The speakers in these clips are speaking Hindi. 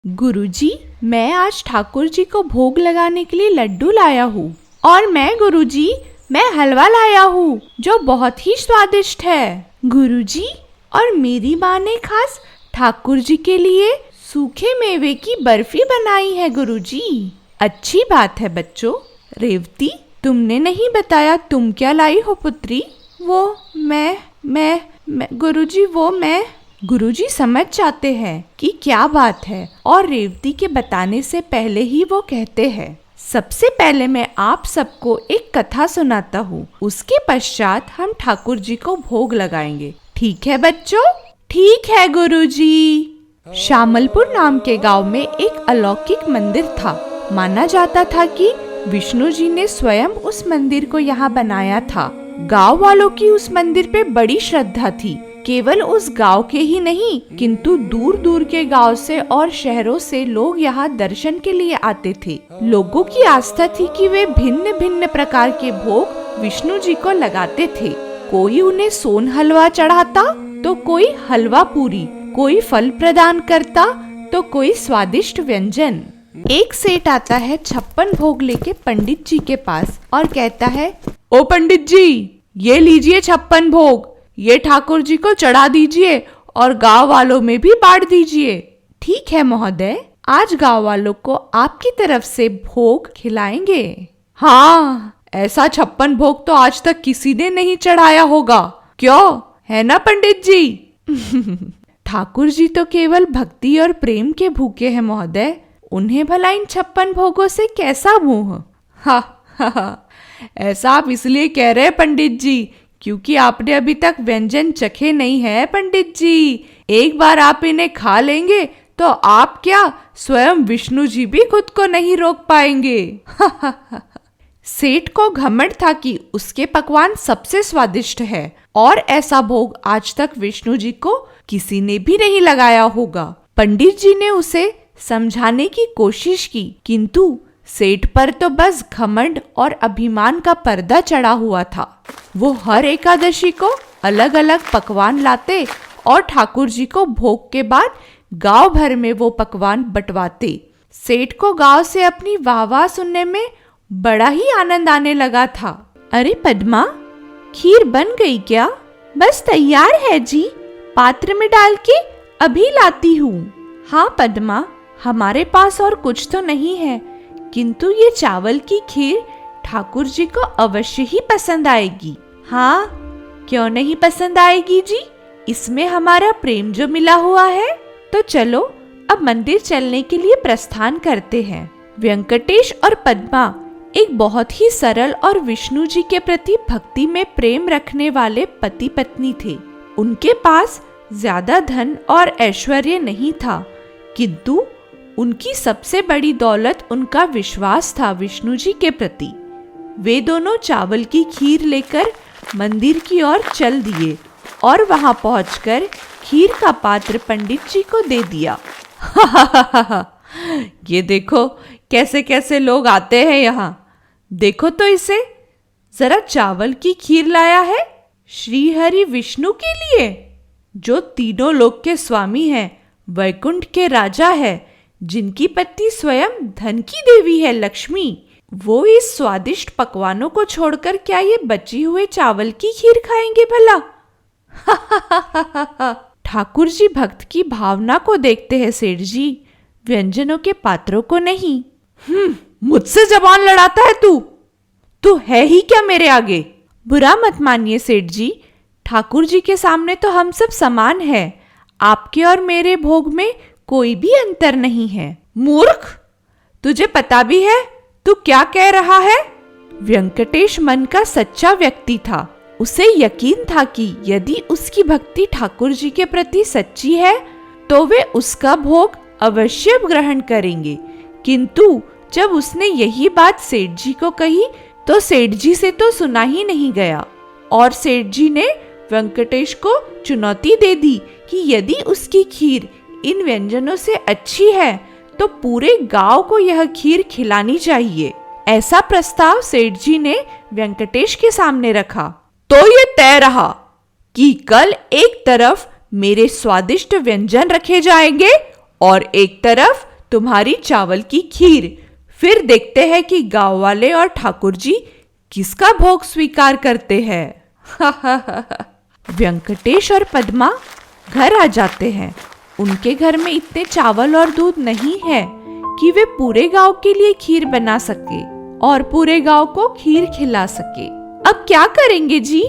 गुरुजी, मैं आज ठाकुर जी को भोग लगाने के लिए लड्डू लाया हूँ। और मैं गुरुजी, मैं हलवा लाया हूँ जो बहुत ही स्वादिष्ट है। गुरुजी, और मेरी माँ ने खास ठाकुर जी के लिए सूखे मेवे की बर्फी बनाई है। गुरुजी, अच्छी बात है बच्चों। रेवती, तुमने नहीं बताया तुम क्या लाई हो पुत्री? वो मैं गुरुजी, वो मैं। गुरुजी समझ जाते हैं कि क्या बात है और रेवती के बताने से पहले ही वो कहते हैं, सबसे पहले मैं आप सबको एक कथा सुनाता हूँ, उसके पश्चात हम ठाकुर जी को भोग लगाएंगे। ठीक है बच्चों? ठीक है गुरुजी। श्यामलपुर नाम के गांव में एक अलौकिक मंदिर था। माना जाता था कि विष्णु जी ने स्वयं उस मंदिर को यहाँ बनाया था। गांव वालों की उस मंदिर पे बड़ी श्रद्धा थी। केवल उस गांव के ही नहीं, किंतु दूर दूर के गांव से और शहरों से लोग यहाँ दर्शन के लिए आते थे। लोगों की आस्था थी कि वे भिन्न भिन्न प्रकार के भोग विष्णु जी को लगाते थे। कोई उन्हें सोन हलवा चढ़ाता तो कोई हलवा पूरी, कोई फल प्रदान करता तो कोई स्वादिष्ट व्यंजन। एक सेठ आता है 56 भोग लेके पंडित जी के पास और कहता है, ओ पंडित जी, ये लीजिए 56 भोग, ये ठाकुर जी को चढ़ा दीजिए और गांव वालों में भी बांट दीजिए। ठीक है महोदय, आज गांव वालों को आपकी तरफ से भोग खिलाएंगे। हाँ, ऐसा 56 भोग तो आज तक किसी ने नहीं चढ़ाया होगा, क्यों है ना पंडित जी? ठाकुर जी तो केवल भक्ति और प्रेम के भूखे हैं महोदय, उन्हें भला इन 56 भोगों से कैसा मोह? हा, ऐसा आप इसलिए कह रहे हैं पंडित जी क्योंकि आपने अभी तक व्यंजन चखे नहीं है पंडित जी। एक बार आप इन्हें खा लेंगे तो आप क्या, स्वयं विष्णु जी भी खुद को नहीं रोक पाएंगे। सेठ को घमंड था कि उसके पकवान सबसे स्वादिष्ट है और ऐसा भोग आज तक विष्णु जी को किसी ने भी नहीं लगाया होगा। पंडित जी ने उसे समझाने की कोशिश की, किंतु सेठ पर तो बस घमंड और अभिमान का पर्दा चढ़ा हुआ था। वो हर एकादशी को अलग अलग पकवान लाते और ठाकुर जी को भोग के बाद गांव भर में वो पकवान बंटवाते। सेठ को गांव से अपनी वाहवाह सुनने में बड़ा ही आनंद आने लगा था। अरे पद्मा, खीर बन गई क्या? बस तैयार है जी, पात्र में डाल के अभी लाती हूँ। हाँ पद्मा, हमारे पास और कुछ तो नहीं है, किंतु ये चावल की खीर ठाकुर जी को अवश्य ही पसंद आएगी। हाँ, क्यों नहीं पसंद आएगी जी, इसमें हमारा प्रेम जो मिला हुआ है। तो चलो अब मंदिर चलने के लिए प्रस्थान करते हैं। वेंकटेश और पद्मा एक बहुत ही सरल और विष्णु जी के प्रति भक्ति में प्रेम रखने वाले पति पत्नी थे। उनके पास ज्यादा धन और ऐश्वर्य नहीं था, किंतु उनकी सबसे बड़ी दौलत उनका विश्वास था विष्णु जी के प्रति। वे दोनों चावल की खीर लेकर मंदिर की ओर चल दिए और वहां पहुंचकर खीर का पात्र पंडित जी को दे दिया। ये देखो कैसे कैसे लोग आते हैं यहाँ, देखो तो इसे, जरा चावल की खीर लाया है श्री हरि विष्णु के लिए, जो तीनों लोक के स्वामी हैं, वैकुंठ के राजा है, जिनकी पत्नी स्वयं धन की देवी है लक्ष्मी। वो इस स्वादिष्ट पकवानों को छोड़कर क्या ये बची हुए चावल की खीर खाएंगे भला? ठाकुर जी भक्त की भावना को देखते हैं सेठ जी, व्यंजनों के पात्रों को नहीं। मुझसे जबान लड़ाता है तू है ही क्या मेरे आगे? बुरा मत मानिए सेठ जी, ठाकुर जी के सामने तो हम सब समान हैं। आपके और मेरे भोग में कोई भी अंतर नहीं है। मूर्ख, तुझे पता भी है तू क्या कह रहा है? वेंकटेश मन का सच्चा व्यक्ति था। उसे यकीन था कि यदि उसकी भक्ति ठाकुर जी के प्रति सच्ची है तो वे उसका भोग अवश्य ग्रहण करेंगे। किंतु जब उसने यही बात सेठ जी को कही तो सेठ जी से तो सुना ही नहीं गया और सेठ जी ने वेंकटेश को चुनौती दे दी कि यदि उसकी खीर इन व्यंजनों से अच्छी है तो पूरे गांव को यह खीर खिलानी चाहिए। ऐसा प्रस्ताव सेठ जी ने वेंकटेश के सामने रखा। तो ये तय रहा कि कल एक तरफ मेरे स्वादिष्ट व्यंजन रखे जाएंगे और एक तरफ तुम्हारी चावल की खीर। फिर देखते हैं कि गांव वाले और ठाकुर जी किसका भोग स्वीकार करते हैं। वेंकटेश और पद्मा घर आ जाते हैं। उनके घर में इतने चावल और दूध नहीं है कि वे पूरे गांव के लिए खीर बना सके और पूरे गांव को खीर खिला सके। अब क्या करेंगे जी?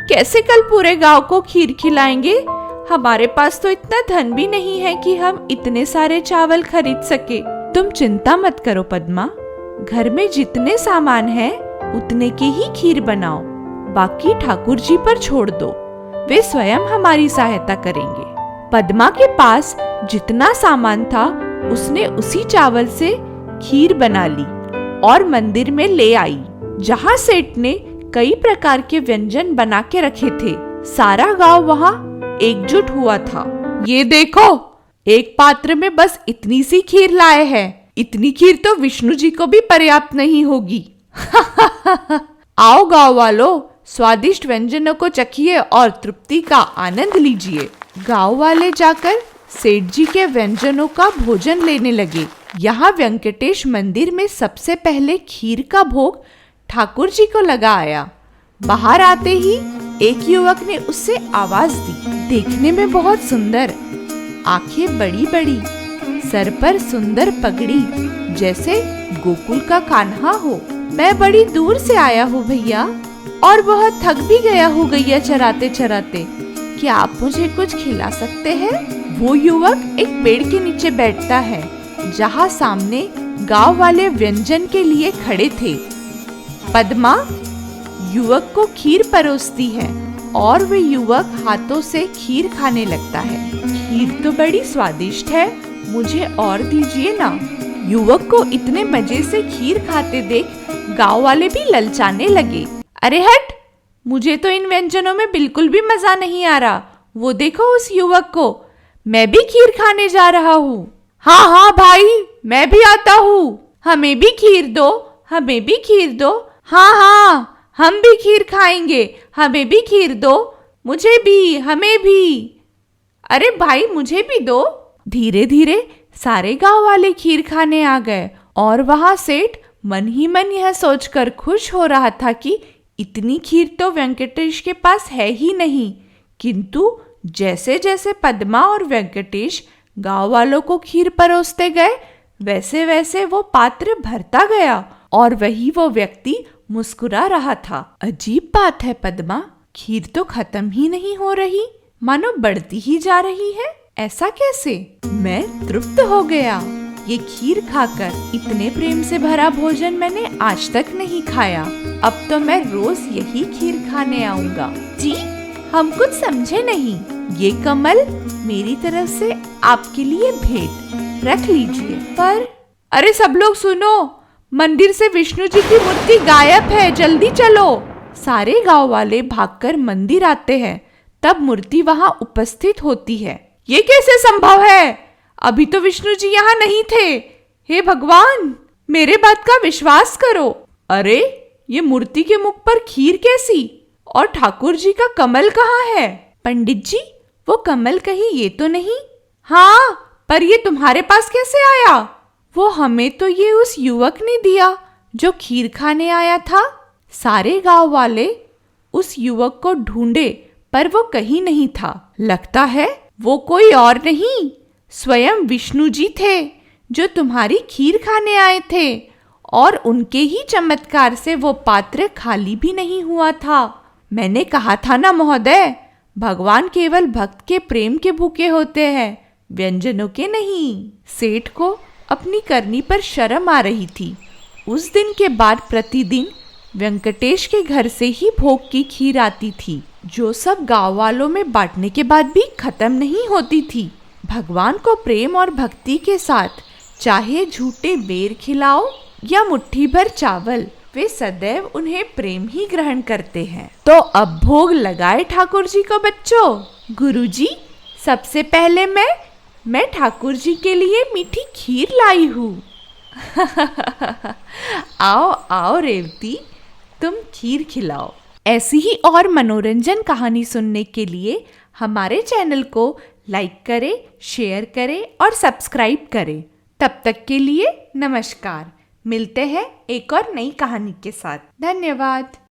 कैसे कल पूरे गांव को खीर खिलाएंगे? हमारे पास तो इतना धन भी नहीं है कि हम इतने सारे चावल खरीद सके। तुम चिंता मत करो पद्मा, घर में जितने सामान है उतने की ही खीर बनाओ, बाकी ठाकुर जी पर छोड़ दो, वे स्वयं हमारी सहायता करेंगे। पद्मा के पास जितना सामान था उसने उसी चावल से खीर बना ली और मंदिर में ले आई, जहाँ सेठ ने कई प्रकार के व्यंजन बना के रखे थे। सारा गांव वहाँ एकजुट हुआ था। ये देखो, एक पात्र में बस इतनी सी खीर लाए हैं। इतनी खीर तो विष्णु जी को भी पर्याप्त नहीं होगी। आओ गांव वालों, स्वादिष्ट व्यंजनों को चखिए और तृप्ति का आनंद लीजिए। गांव वाले जाकर सेठ जी के व्यंजनों का भोजन लेने लगे। यहाँ वेंकटेश मंदिर में सबसे पहले खीर का भोग ठाकुर जी को लगा आया। बाहर आते ही एक युवक ने उससे आवाज दी। देखने में बहुत सुंदर, आंखें बड़ी बड़ी, सर पर सुंदर पगड़ी, जैसे गोकुल का कान्हा हो। मैं बड़ी दूर से आया हूँ भैया और बहुत थक भी गया हूँ गैया चराते चराते। क्या आप मुझे कुछ खिला सकते हैं? वो युवक एक पेड़ के नीचे बैठता है, जहाँ सामने गांव वाले व्यंजन के लिए खड़े थे। पद्मा युवक को खीर परोसती है और वे युवक हाथों से खीर खाने लगता है। खीर तो बड़ी स्वादिष्ट है, मुझे और दीजिए ना। युवक को इतने मजे से खीर खाते देख गांव वाले भी ललचाने लगे। अरे हट, मुझे तो इन व्यंजनों में बिल्कुल भी मजा नहीं आ रहा। वो देखो उस युवक को, मैं भी खीर खाने जा रहा हूँ। हाँ हाँ भाई, मैं भी आता हूँ, हमें भी खीर दो, हमें भी खीर दो। हाँ हाँ, हम भी खीर खाएंगे, हमें भी खीर दो, मुझे भी, हमें भी। अरे भाई, मुझे भी दो। धीरे धीरे सारे गांव वाले खीर खाने आ गए और वहां सेठ मन ही मन यह सोचकर खुश हो रहा था कि इतनी खीर तो वेंकटेश के पास है ही नहीं। किंतु जैसे जैसे पद्मा और वेंकटेश गांव वालों को खीर परोसते गए, वैसे वैसे वो पात्र भरता गया और वही वो व्यक्ति मुस्कुरा रहा था। अजीब बात है पद्मा, खीर तो खत्म ही नहीं हो रही, मानो बढ़ती ही जा रही है। ऐसा कैसे? मैं तृप्त हो गया। ये खीर खाकर इतने प्रेम से भरा भोजन मैंने आज तक नहीं खाया। अब तो मैं रोज यही खीर खाने आऊंगा। जी, हम कुछ समझे नहीं। ये कमल मेरी तरफ से आपके लिए भेंट, रख लीजिए। पर अरे सब लोग सुनो, मंदिर से विष्णु जी की मूर्ति गायब है, जल्दी चलो। सारे गांव वाले भागकर मंदिर आते हैं। तब मूर्ति वहां उपस्थित होती है। ये कैसे संभव है? अभी तो विष्णु जी यहाँ नहीं थे। हे भगवान, मेरे बात का विश्वास करो। अरे, ये मूर्ति के मुख पर खीर कैसी? और ठाकुर जी का कमल कहाँ है? पंडित जी, वो कमल कहीं ये तो नहीं? हाँ, पर ये तुम्हारे पास कैसे आया? वो हमें तो ये उस युवक ने दिया जो खीर खाने आया था। सारे गांव वाले उस युवक को ढूंढे पर वो कहीं नहीं था। लगता है वो कोई और नहीं, स्वयं विष्णु जी थे जो तुम्हारी खीर खाने आए थे, और उनके ही चमत्कार से वो पात्र खाली भी नहीं हुआ था। मैंने कहा था ना महोदय, भगवान केवल भक्त के प्रेम के भूखे होते हैं, व्यंजनों के नहीं। सेठ को अपनी करनी पर शर्म आ रही थी। उस दिन के बाद प्रतिदिन वेंकटेश के घर से ही भोग की खीर आती थी, जो सब गांव वालों में बांटने के बाद भी खत्म नहीं होती थी। भगवान को प्रेम और भक्ति के साथ चाहे झूठे बेर खिलाओ या मुट्ठी भर चावल, वे सदैव उन्हें प्रेम ही ग्रहण करते हैं। तो अब भोग लगाए ठाकुर जी को बच्चों। गुरुजी, सबसे पहले मैं ठाकुर जी के लिए मीठी खीर लाई हूँ। आओ आओ रेवती, तुम खीर खिलाओ। ऐसी ही और मनोरंजन कहानी सुनने के लिए हमारे चैनल को लाइक करें, शेयर करें और सब्सक्राइब करें, तब तक के लिए नमस्कार। मिलते हैं एक और नई कहानी के साथ। धन्यवाद।